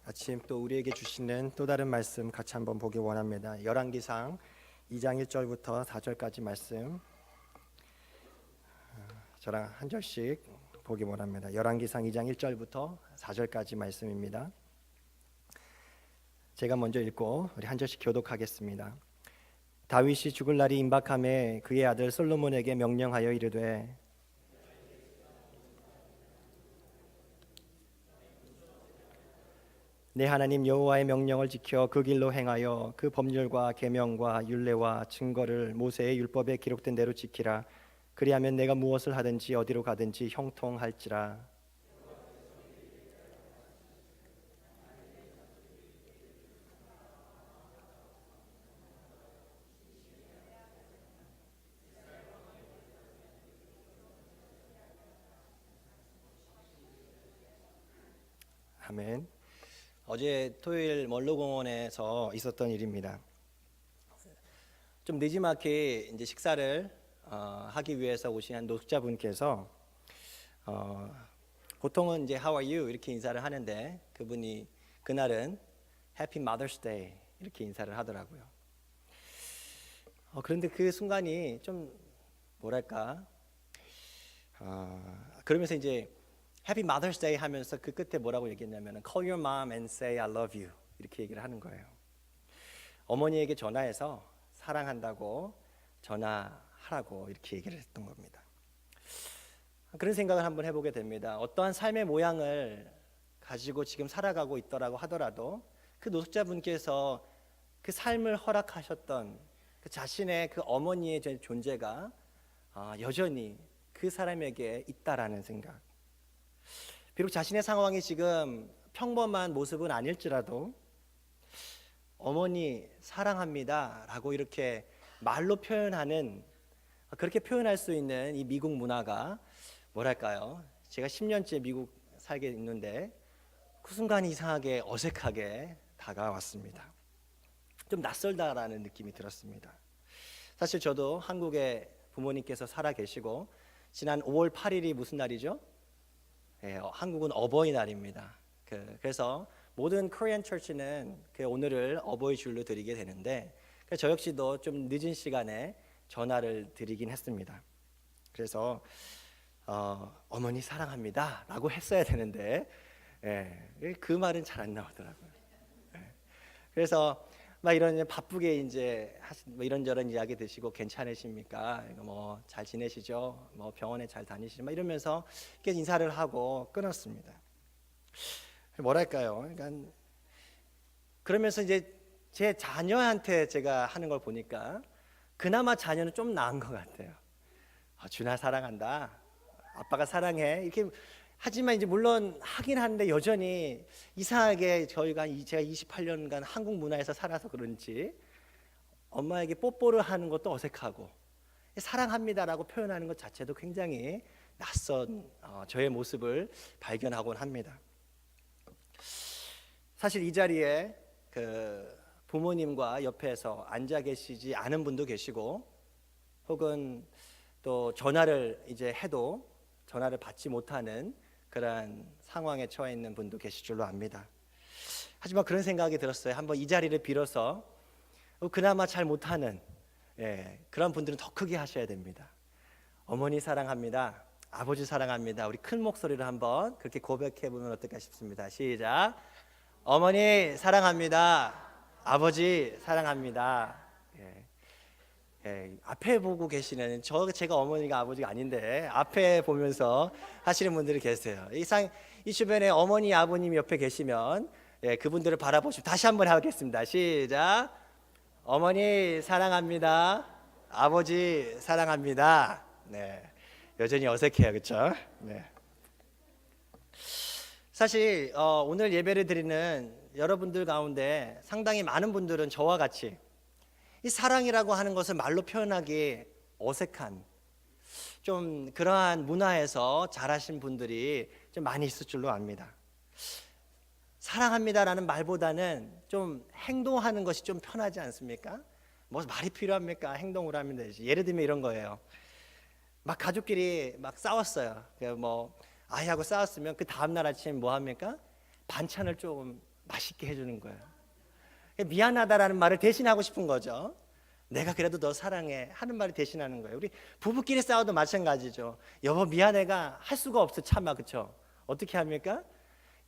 아침 또 우리에게 주시는 또 다른 말씀 같이 한번 보기 원합니다. 열왕기상 2장 1절부터 4절까지 말씀 저랑 한 절씩 보기 원합니다. 열왕기상 2장 1절부터 4절까지 말씀입니다. 제가 먼저 읽고 우리 한 절씩 교독하겠습니다. 다윗이 죽을 날이 임박함에 그의 아들 솔로몬에게 명령하여 이르되 내 하나님 여호와의 명령을 지켜 그 길로 행하여 그 법률과 계명과 율례와 증거를 모세의 율법에 기록된 대로 지키라. 그리하면 내가 무엇을 하든지 어디로 가든지 형통할지라. 아멘. 어제 토요일 원로공원에서 있었던 일입니다. 좀 늦지막히 이제 식사를 하기 위해서 오신 한 노숙자분께서 보통은 이제 How are you 이렇게 인사를 하는데 그분이 그날은 Happy Mother's Day 이렇게 인사를 하더라고요. 그런데 그 순간이 좀 뭐랄까 그러면서 이제 Happy Mother's Day 하면서 그 끝에 뭐라고 얘기했냐면 Call your mom and say I love you 이렇게 얘기를 하는 거예요. 어머니에게 전화해서 사랑한다고 전화하라고 이렇게 얘기를 했던 겁니다. 그런 생각을 한번 해보게 됩니다. 어떠한 삶의 모양을 가지고 지금 살아가고 있더라고 하더라도 그 노숙자분께서 그 삶을 허락하셨던 그 자신의 그 어머니의 존재가 여전히 그 사람에게 있다라는 생각. 비록 자신의 상황이 지금 평범한 모습은 아닐지라도 어머니 사랑합니다 라고 이렇게 말로 표현하는, 그렇게 표현할 수 있는 이 미국 문화가 뭐랄까요, 제가 10년째 미국 살게 있는데 그 순간이 이상하게 어색하게 다가왔습니다. 좀 낯설다라는 느낌이 들었습니다. 사실 저도 한국에 부모님께서 살아 계시고 지난 5월 8일이 무슨 날이죠? 한국은 어버이날입니다. 그래서 모든 코리안 처치는 오늘을 어버이 줄로 드리게 되는데 저 역시도 좀 늦은 시간에 전화를 드리긴 했습니다. 그래서 어머니 사랑합니다 라고 했어야 되는데 그 말은 잘 안 나오더라고요. 그래서 막 이런 바쁘게 이제 뭐 이런저런 이야기 드시고 괜찮으십니까? 뭐 잘 지내시죠? 뭐 병원에 잘 다니시죠? 막 이러면서 이렇게 인사를 하고 끊었습니다. 뭐랄까요? 그러니까 그러면서 이제 제 자녀한테 제가 하는 걸 보니까 그나마 자녀는 좀 나은 것 같아요. 준아 사랑한다. 아빠가 사랑해. 이렇게 하지만 이제 물론 하긴 하는데 여전히 이상하게 제가 28년간 한국 문화에서 살아서 그런지 엄마에게 뽀뽀를 하는 것도 어색하고 사랑합니다라고 표현하는 것 자체도 굉장히 낯선 저의 모습을 발견하곤 합니다. 사실 이 자리에 부모님과 옆에서 앉아 계시지 않은 분도 계시고 혹은 또 전화를 이제 해도 전화를 받지 못하는 그러한 상황에 처해 있는 분도 계실 줄로 압니다. 하지만 그런 생각이 들었어요. 한번 이 자리를 빌어서 그나마 잘 못하는 그런 분들은 더 크게 하셔야 됩니다. 어머니 사랑합니다. 아버지 사랑합니다. 우리 큰 목소리로 한번 그렇게 고백해 보면 어떨까 싶습니다. 시작. 어머니 사랑합니다. 아버지 사랑합니다. 앞에 보고 계시는 제가 어머니가 아버지가 아닌데 앞에 보면서 하시는 분들이 계세요. 이 주변에 어머니 아버님이 옆에 계시면 그분들을 바라보시고 다시 한번 하겠습니다. 시작. 어머니 사랑합니다. 아버지 사랑합니다. 여전히 어색해요, 그렇죠? 사실 오늘 예배를 드리는 여러분들 가운데 상당히 많은 분들은 저와 같이 이 사랑이라고 하는 것을 말로 표현하기 어색한 좀 그러한 문화에서 자라신 분들이 좀 많이 있을 줄로 압니다. 사랑합니다라는 말보다는 좀 행동하는 것이 좀 편하지 않습니까? 뭐 말이 필요합니까? 행동으로 하면 되지. 예를 들면 이런 거예요. 막 가족끼리 막 싸웠어요. 뭐 아이하고 싸웠으면 그 다음날 아침 뭐 합니까? 반찬을 좀 맛있게 해주는 거예요. 미안하다라는 말을 대신하고 싶은 거죠. 내가 그래도 너 사랑해 하는 말을 대신하는 거예요. 우리 부부끼리 싸워도 마찬가지죠. 여보 미안해가 할 수가 없어 참아. 그쵸? 어떻게 합니까?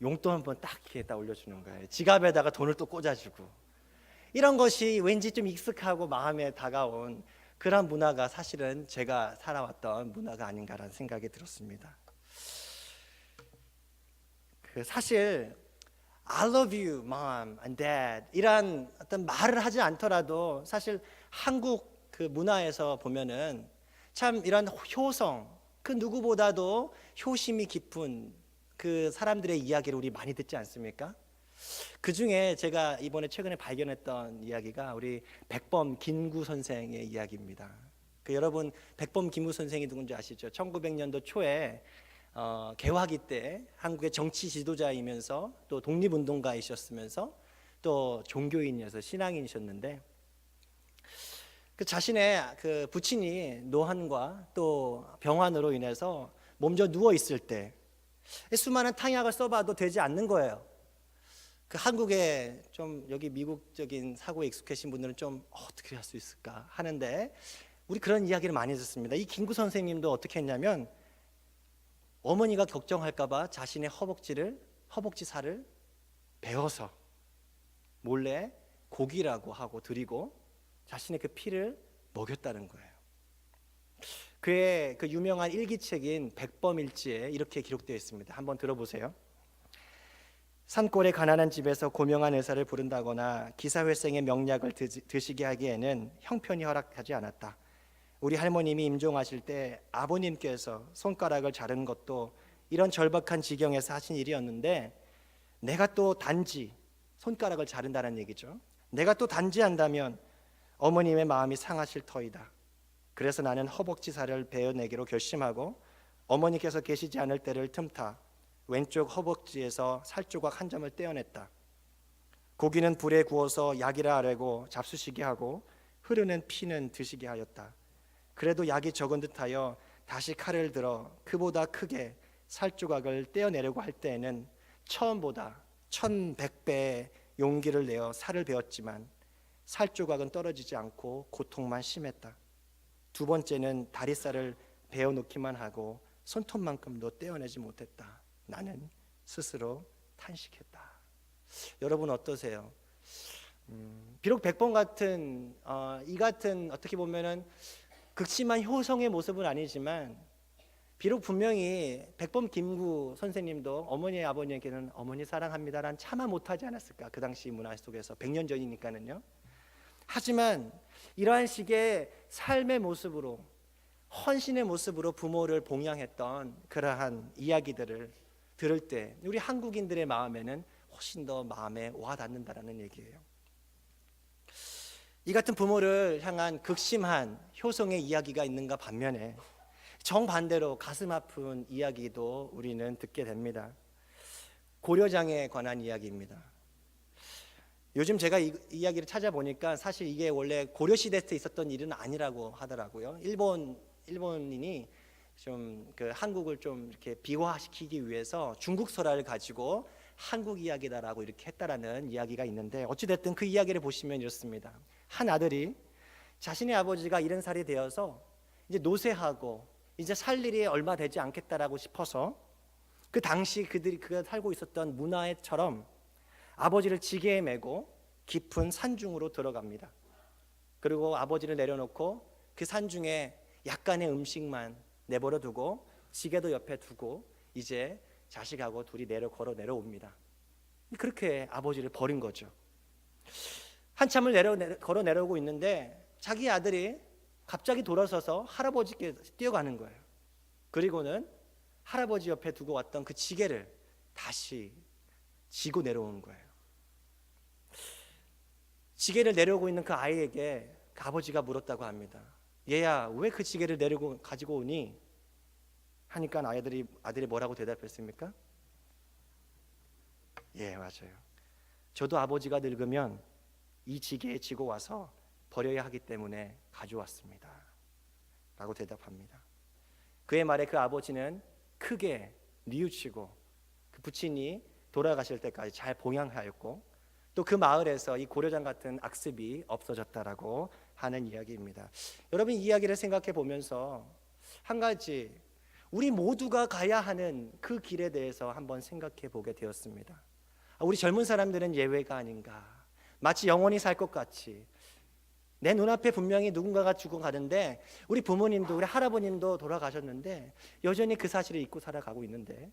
용돈 한번 딱 이렇게 딱 올려주는 거예요. 지갑에다가 돈을 또 꽂아주고. 이런 것이 왠지 좀 익숙하고 마음에 다가온 그런 문화가 사실은 제가 살아왔던 문화가 아닌가라는 생각이 들었습니다. 사실 I love you, mom and dad 이런 어떤 말을 하지 않더라도 사실 한국 그 문화에서 보면은 참 이런 효성, 그 누구보다도 효심이 깊은 그 사람들의 이야기를 우리 많이 듣지 않습니까? 그 중에 제가 이번에 최근에 발견했던 이야기가 우리 백범 김구 선생의 이야기입니다. 여러분 백범 김구 선생이 누군지 아시죠? 1900년도 초에 개화기 때 한국의 정치 지도자이면서 또 독립운동가이셨으면서 또 종교인이어서 신앙인이셨는데 그 자신의 그 부친이 노환과 또 병환으로 인해서 몸져 누워 있을 때 수많은 탕약을 써봐도 되지 않는 거예요. 그 한국에 좀 여기 미국적인 사고에 익숙하신 분들은 좀 어떻게 할 수 있을까 하는데 우리 그런 이야기를 많이 듣습니다. 이 김구 선생님도 어떻게 했냐면 어머니가 걱정할까봐 자신의 허벅지 살을 베어서 몰래 고기라고 하고 드리고 자신의 그 피를 먹였다는 거예요. 그의 그 유명한 일기책인 백범일지에 이렇게 기록되어 있습니다. 한번 들어보세요. 산골의 가난한 집에서 고명한 의사를 부른다거나 기사회생의 명약을 드시게 하기에는 형편이 허락하지 않았다. 우리 할머님이 임종하실 때 아버님께서 손가락을 자른 것도 이런 절박한 지경에서 하신 일이었는데 내가 또 단지 손가락을 자른다는 얘기죠. 내가 또 단지한다면 어머님의 마음이 상하실 터이다. 그래서 나는 허벅지 살을 베어내기로 결심하고 어머니께서 계시지 않을 때를 틈타 왼쪽 허벅지에서 살조각 한 점을 떼어냈다. 고기는 불에 구워서 약이라 아뢰고 잡수시게 하고 흐르는 피는 드시게 하였다. 그래도 약이 적은 듯하여 다시 칼을 들어 그보다 크게 살조각을 떼어내려고 할 때에는 처음보다 1100배의 용기를 내어 살을 베었지만 살조각은 떨어지지 않고 고통만 심했다. 두 번째는 다리살을 베어놓기만 하고 손톱만큼도 떼어내지 못했다. 나는 스스로 탄식했다. 여러분 어떠세요? 비록 백범 같은 이 같은 어떻게 보면은 극심한 효성의 모습은 아니지만 비록 분명히 백범 김구 선생님도 어머니의 아버님에게는 어머니 사랑합니다라는 차마 못하지 않았을까? 그 당시 문화 속에서 100년 전이니까는요. 하지만 이러한 식의 삶의 모습으로 헌신의 모습으로 부모를 봉양했던 그러한 이야기들을 들을 때 우리 한국인들의 마음에는 훨씬 더 마음에 와닿는다라는 얘기예요. 이 같은 부모를 향한 극심한 효성의 이야기가 있는가 반면에 정반대로 가슴 아픈 이야기도 우리는 듣게 됩니다. 고려장에 관한 이야기입니다. 요즘 제가 이 이야기를 찾아보니까 사실 이게 원래 고려시대 때 있었던 일은 아니라고 하더라고요. 일본인이 좀 그 한국을 좀 이렇게 비화시키기 위해서 중국 설화를 가지고 한국 이야기다라고 이렇게 했다라는 이야기가 있는데 어찌됐든 그 이야기를 보시면 이렇습니다. 한 아들이 자신의 아버지가 70살이 되어서 이제 노쇠하고 이제 살 일이 얼마 되지 않겠다라고 싶어서 그 당시 그가 살고 있었던 문화처럼 아버지를 지게에 메고 깊은 산중으로 들어갑니다. 그리고 아버지를 내려놓고 그 산중에 약간의 음식만 내버려 두고 지게도 옆에 두고 이제 자식하고 둘이 걸어 내려옵니다. 그렇게 아버지를 버린 거죠. 한참을 걸어 내려오고 있는데 자기 아들이 갑자기 돌아서서 할아버지께 뛰어가는 거예요. 그리고는 할아버지 옆에 두고 왔던 그 지게를 다시 지고 내려오는 거예요. 지게를 내려오고 있는 그 아이에게 그 아버지가 물었다고 합니다. 얘야, 왜 그 지게를 가지고 오니? 하니까 아들이 뭐라고 대답했습니까? 예, 맞아요. 저도 아버지가 늙으면 이 지게에 지고 와서 버려야 하기 때문에 가져왔습니다. 라고 대답합니다. 그의 말에 그 아버지는 크게 뉘우치고 그 부친이 돌아가실 때까지 잘 봉양하였고 또 그 마을에서 이 고려장 같은 악습이 없어졌다라고 하는 이야기입니다. 여러분 이 이야기를 생각해 보면서 한 가지 우리 모두가 가야 하는 그 길에 대해서 한번 생각해 보게 되었습니다. 우리 젊은 사람들은 예외가 아닌가. 마치 영원히 살 것 같이 내 눈앞에 분명히 누군가가 죽어가는데 우리 부모님도 우리 할아버님도 돌아가셨는데 여전히 그 사실을 잊고 살아가고 있는데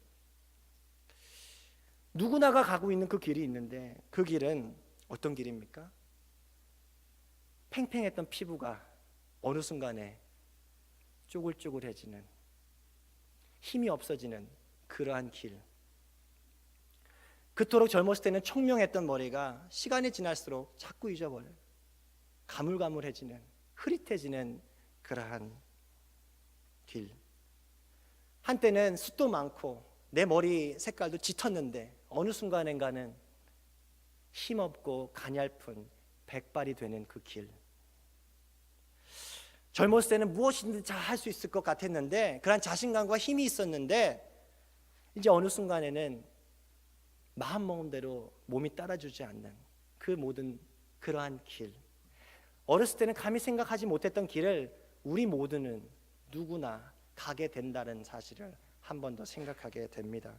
누구나가 가고 있는 그 길이 있는데 그 길은 어떤 길입니까? 팽팽했던 피부가 어느 순간에 쪼글쪼글해지는 힘이 없어지는 그러한 길. 그토록 젊었을 때는 총명했던 머리가 시간이 지날수록 자꾸 잊어버려요. 가물가물해지는 흐릿해지는 그러한 길. 한때는 숱도 많고 내 머리 색깔도 짙었는데 어느 순간인가는 힘없고 가냘픈 백발이 되는 그 길. 젊었을 때는 무엇이든지 잘 할 수 있을 것 같았는데 그런 자신감과 힘이 있었는데 이제 어느 순간에는 마음먹은 대로 몸이 따라주지 않는 그 모든 그러한 길. 어렸을 때는 감히 생각하지 못했던 길을 우리 모두는 누구나 가게 된다는 사실을 한 번 더 생각하게 됩니다.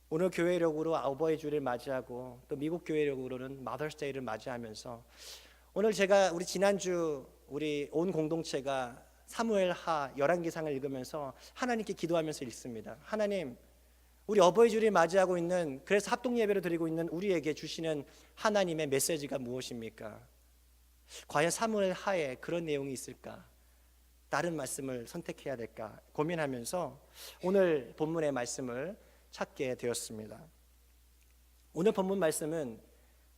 오늘 교회력으로 어버이 주를 맞이하고 또 미국 교회력으로는 마더스 데이를 맞이하면서 오늘 제가 우리 지난주 우리 온 공동체가 사무엘하 열왕기상을 읽으면서 하나님께 기도하면서 읽습니다. 하나님, 우리 어버이 주를 맞이하고 있는 그래서 합동 예배를 드리고 있는 우리에게 주시는 하나님의 메시지가 무엇입니까? 과연 사무엘하에 그런 내용이 있을까? 다른 말씀을 선택해야 될까 고민하면서 오늘 본문의 말씀을 찾게 되었습니다. 오늘 본문 말씀은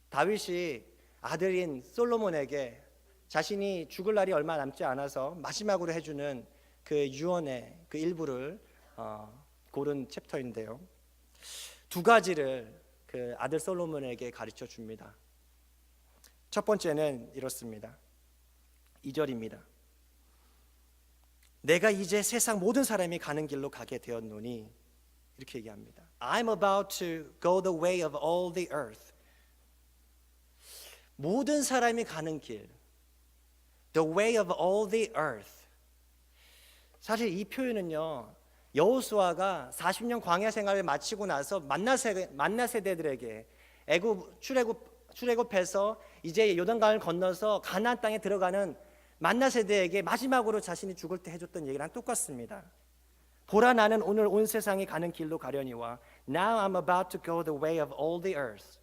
다윗이 아들인 솔로몬에게 자신이 죽을 날이 얼마 남지 않아서 마지막으로 해주는 그 유언의 그 일부를 고른 챕터인데요. 두 가지를 그 아들 솔로몬에게 가르쳐 줍니다. 첫 번째는 이렇습니다. 2절입니다. 내가 이제 세상 모든 사람이 가는 길로 가게 되었노니 이렇게 얘기합니다. I'm about to go the way of all the earth. 모든 사람이 가는 길, the way of all the earth. 사실 이 표현은요, 여호수아가 40년 광야 생활을 마치고 나서 만나 세대들에게 출애굽해서 이제 요단강을 건너서 가나안 땅에 들어가는 만나 세대에게 마지막으로 자신이 죽을 때 해줬던 얘기랑 똑같습니다. 보라, 나는 오늘 온 세상이 가는 길로 가려니와 Now I'm about to go the way of all the earth.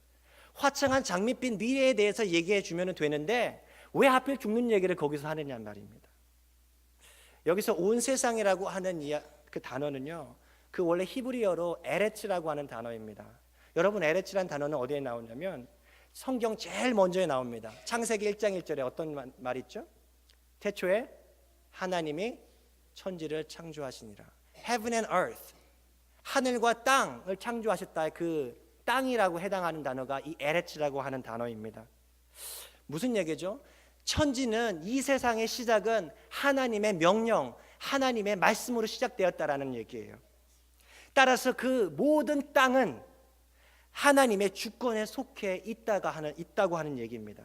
화창한 장밋빛 미래에 대해서 얘기해 주면 되는데 왜 하필 죽는 얘기를 거기서 하느냐 말입니다. 여기서 온 세상이라고 하는 그 단어는요, 그 원래 히브리어로 에레츠라고 하는 단어입니다. 여러분, 에레츠라는 단어는 어디에 나오냐면 성경 제일 먼저에 나옵니다. 창세기 1장 1절에 어떤 말 있죠? 태초에 하나님이 천지를 창조하시니라. Heaven and earth, 하늘과 땅을 창조하셨다. 그 땅이라고 해당하는 단어가 이 에레츠라고 하는 단어입니다. 무슨 얘기죠? 천지는, 이 세상의 시작은 하나님의 명령, 하나님의 말씀으로 시작되었다라는 얘기예요. 따라서 그 모든 땅은 하나님의 주권에 속해 있다고 하는 얘기입니다.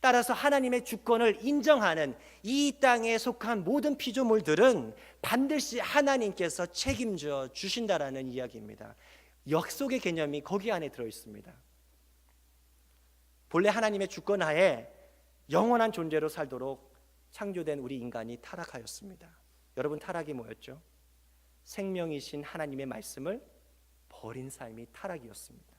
따라서 하나님의 주권을 인정하는 이 땅에 속한 모든 피조물들은 반드시 하나님께서 책임져 주신다라는 이야기입니다. 약속의 개념이 거기 안에 들어 있습니다. 본래 하나님의 주권 하에 영원한 존재로 살도록 창조된 우리 인간이 타락하였습니다. 여러분, 타락이 뭐였죠? 생명이신 하나님의 말씀을 버린 삶이 타락이었습니다.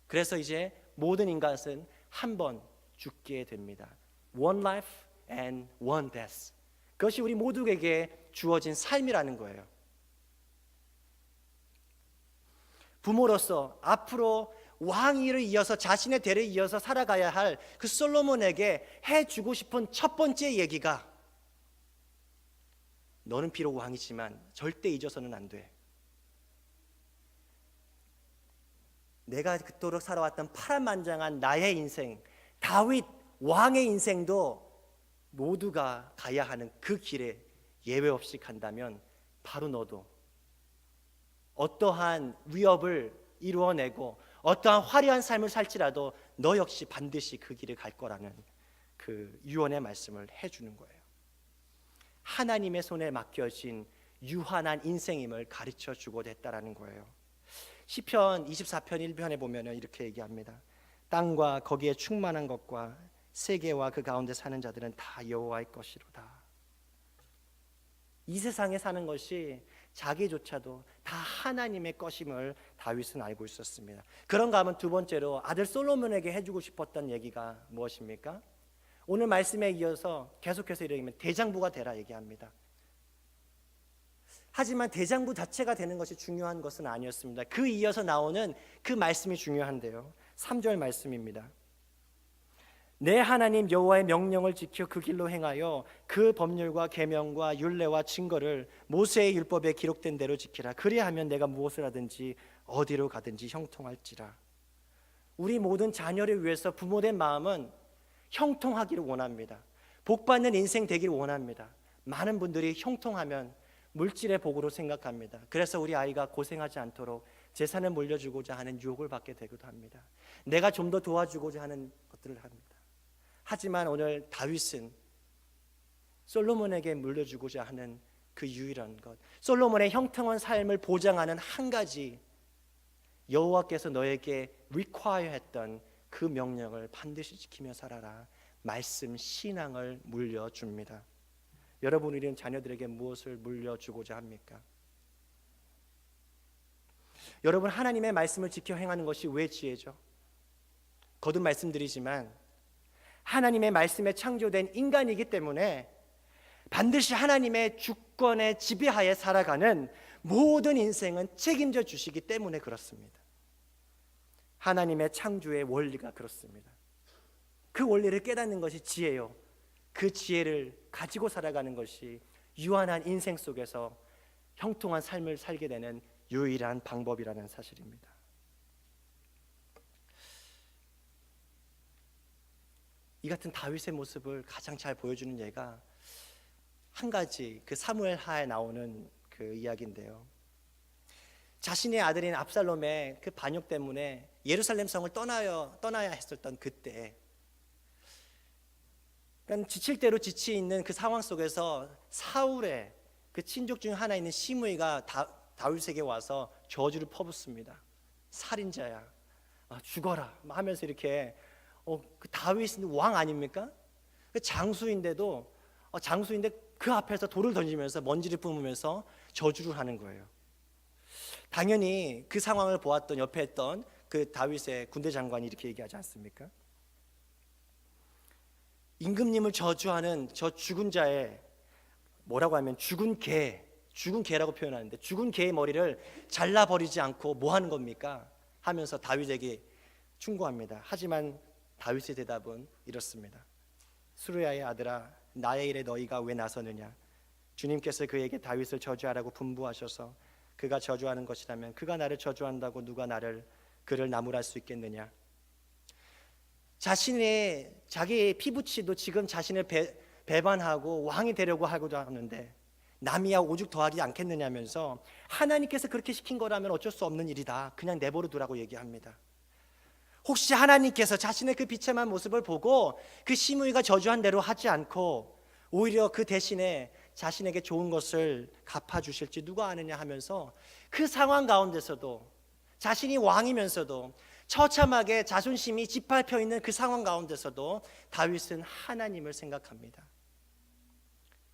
그래서 이제 모든 인간은 한 번 죽게 됩니다. One life and one death. 그것이 우리 모두에게 주어진 삶이라는 거예요. 부모로서 앞으로 왕위를 이어서 자신의 대를 이어서 살아가야 할 그 솔로몬에게 해주고 싶은 첫 번째 얘기가, 너는 비록 왕이지만 절대 잊어서는 안 돼. 내가 그토록 살아왔던 파란만장한 나의 인생, 다윗 왕의 인생도 모두가 가야 하는 그 길에 예외 없이 간다면 바로 너도 어떠한 위협을 이루어내고 어떠한 화려한 삶을 살지라도 너 역시 반드시 그 길을 갈 거라는 그 유언의 말씀을 해주는 거예요. 하나님의 손에 맡겨진 유한한 인생임을 가르쳐 주고자 했다라는 거예요. 시편 24편 1편에 보면은 이렇게 얘기합니다. 땅과 거기에 충만한 것과 세계와 그 가운데 사는 자들은 다 여호와의 것이로다. 이 세상에 사는 것이 자기조차도 다 하나님의 것임을 다윗은 알고 있었습니다. 그런가 하면 두 번째로 아들 솔로몬에게 해주고 싶었던 얘기가 무엇입니까? 오늘 말씀에 이어서 계속해서 이르면 대장부가 되라 얘기합니다. 하지만 대장부 자체가 되는 것이 중요한 것은 아니었습니다. 그 이어서 나오는 그 말씀이 중요한데요. 3절 말씀입니다. 내 하나님 여호와의 명령을 지켜 그 길로 행하여 그 법률과 계명과 율례와 증거를 모세의 율법에 기록된 대로 지키라. 그리하면 내가 무엇을 하든지 어디로 가든지 형통할지라. 우리 모든 자녀를 위해서 부모된 마음은 형통하기를 원합니다. 복받는 인생 되기를 원합니다. 많은 분들이 형통하면 물질의 복으로 생각합니다. 그래서 우리 아이가 고생하지 않도록 재산을 물려주고자 하는 유혹을 받게 되기도 합니다. 내가 좀 더 도와주고자 하는 것들을 합니다. 하지만 오늘 다윗은 솔로몬에게 물려주고자 하는 그 유일한 것, 솔로몬의 형통한 삶을 보장하는 한 가지, 여호와께서 너에게 require 했던 그 명령을 반드시 지키며 살아라, 말씀 신앙을 물려줍니다. 여러분, 우리는 자녀들에게 무엇을 물려주고자 합니까? 여러분, 하나님의 말씀을 지켜 행하는 것이 왜 지혜죠? 거듭 말씀드리지만 하나님의 말씀에 창조된 인간이기 때문에 반드시 하나님의 주권에 지배하에 살아가는 모든 인생은 책임져 주시기 때문에 그렇습니다. 하나님의 창조의 원리가 그렇습니다. 그 원리를 깨닫는 것이 지혜요, 그 지혜를 가지고 살아가는 것이 유한한 인생 속에서 형통한 삶을 살게 되는 유일한 방법이라는 사실입니다. 이 같은 다윗의 모습을 가장 잘 보여주는 예가 한 가지, 그 사무엘하에 나오는 그 이야기인데요. 자신의 아들인 압살롬의 그 반역 때문에 예루살렘 성을 떠나야 했었던 그때, 그러니까 지칠 대로 지치 있는 그 상황 속에서 사울의 그 친족 중 하나 있는 시므이가 다윗에게 와서 저주를 퍼붓습니다. 살인자야, 죽어라 하면서 이렇게 그 다윗은 왕 아닙니까? 그 장수인데 그 앞에서 돌을 던지면서 먼지를 뿜으면서 저주를 하는 거예요. 당연히 그 상황을 보았던 옆에 있던 그 다윗의 군대 장관이 이렇게 얘기하지 않습니까? 임금님을 저주하는 저 죽은 자의, 뭐라고 하면 죽은 개라고 표현하는데, 죽은 개의 머리를 잘라버리지 않고 뭐 하는 겁니까? 하면서 다윗에게 충고합니다. 하지만 다윗의 대답은 이렇습니다. 수르야의 아들아, 나의 일에 너희가 왜 나서느냐? 주님께서 그에게 다윗을 저주하라고 분부하셔서 그가 저주하는 것이라면 그가 나를 저주한다고 누가 그를 나무랄 수 있겠느냐? 자기 피부치도 지금 자신을 배반하고 왕이 되려고 하고자 하는데 남이야 오죽 더하지 않겠느냐면서 하나님께서 그렇게 시킨 거라면 어쩔 수 없는 일이다, 그냥 내버려 두라고 얘기합니다. 혹시 하나님께서 자신의 그 비참한 모습을 보고 그 시므이가 저주한 대로 하지 않고 오히려 그 대신에 자신에게 좋은 것을 갚아주실지 누가 아느냐 하면서 그 상황 가운데서도, 자신이 왕이면서도 처참하게 자존심이 짓밟혀 있는 그 상황 가운데서도 다윗은 하나님을 생각합니다.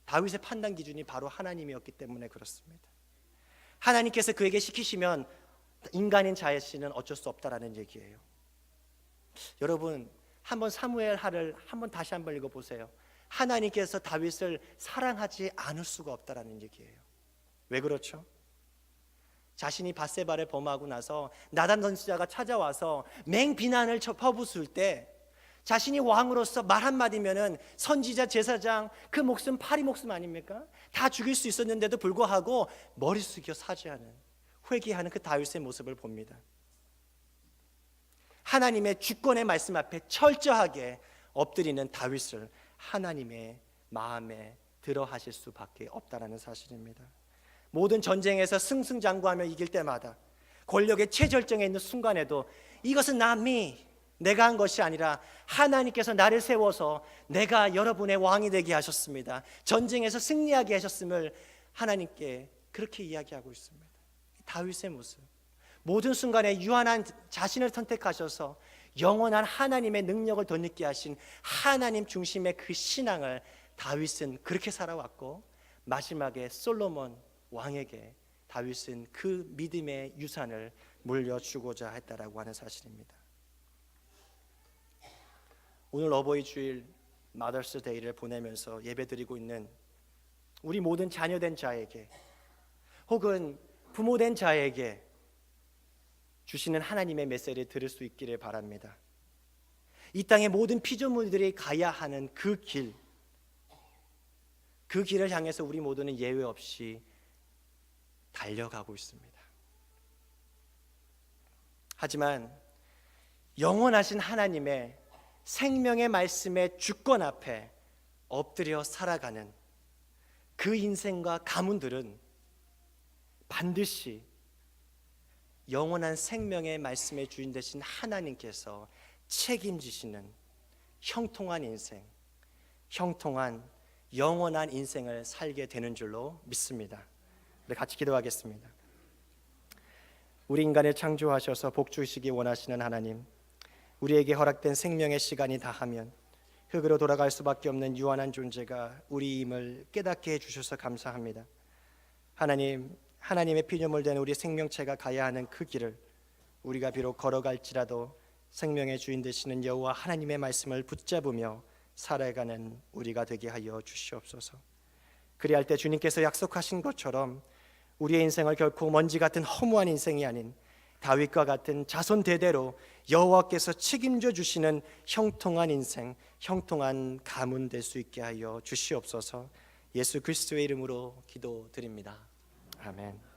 다윗의 판단 기준이 바로 하나님이었기 때문에 그렇습니다. 하나님께서 그에게 시키시면 인간인 자신은 어쩔 수 없다라는 얘기예요. 여러분, 한번 사무엘하를 다시 한번 읽어보세요. 하나님께서 다윗을 사랑하지 않을 수가 없다라는 얘기예요. 왜 그렇죠? 자신이 밧세바를 범하고 나서 나단 선지자가 찾아와서 맹비난을 퍼붓을 때 자신이 왕으로서 말 한마디면은 선지자, 제사장 그 목숨 파리 목숨 아닙니까? 다 죽일 수 있었는데도 불구하고 머리 숙여 사죄하는, 회개하는 그 다윗의 모습을 봅니다. 하나님의 주권의 말씀 앞에 철저하게 엎드리는 다윗을 하나님의 마음에 들어 하실 수밖에 없다라는 사실입니다. 모든 전쟁에서 승승장구하며 이길 때마다 권력의 최절정에 있는 순간에도 이것은 내가 한 것이 아니라 하나님께서 나를 세워서 내가 여러분의 왕이 되게 하셨습니다. 전쟁에서 승리하게 하셨음을 하나님께 그렇게 이야기하고 있습니다. 다윗의 모습, 모든 순간에 유한한 자신을 선택하셔서 영원한 하나님의 능력을 덧입게 하신 하나님 중심의 그 신앙을 다윗은 그렇게 살아왔고, 마지막에 솔로몬 왕에게 다윗은 그 믿음의 유산을 물려주고자 했다라고 하는 사실입니다. 오늘 어버이 주일 마더스 데이를 보내면서 예배드리고 있는 우리 모든 자녀된 자에게, 혹은 부모된 자에게 주시는 하나님의 메시지를 들을 수 있기를 바랍니다. 이 땅의 모든 피조물들이 가야 하는 그 길을 향해서 우리 모두는 예외 없이 달려가고 있습니다. 하지만 영원하신 하나님의 생명의 말씀의 주권 앞에 엎드려 살아가는 그 인생과 가문들은 반드시 영원한 생명의 말씀의 주인 되신 하나님께서 책임지시는 형통한 인생, 형통한 영원한 인생을 살게 되는 줄로 믿습니다. 우리 같이 기도하겠습니다. 우리 인간을 창조하셔서 복 주시기 원하시는 하나님, 우리에게 허락된 생명의 시간이 다하면 흙으로 돌아갈 수밖에 없는 유한한 존재가 우리임을 깨닫게 해주셔서 감사합니다. 하나님, 하나님의 피조물 된 우리 생명체가 가야 하는 그 길을 우리가 비록 걸어갈지라도 생명의 주인 되시는 여호와 하나님의 말씀을 붙잡으며 살아가는 우리가 되게 하여 주시옵소서. 그리할 때 주님께서 약속하신 것처럼 우리의 인생을 결코 먼지 같은 허무한 인생이 아닌 다윗과 같은 자손 대대로 여호와께서 책임져 주시는 형통한 인생, 형통한 가문 될 수 있게 하여 주시옵소서. 예수 그리스도의 이름으로 기도드립니다. 아멘.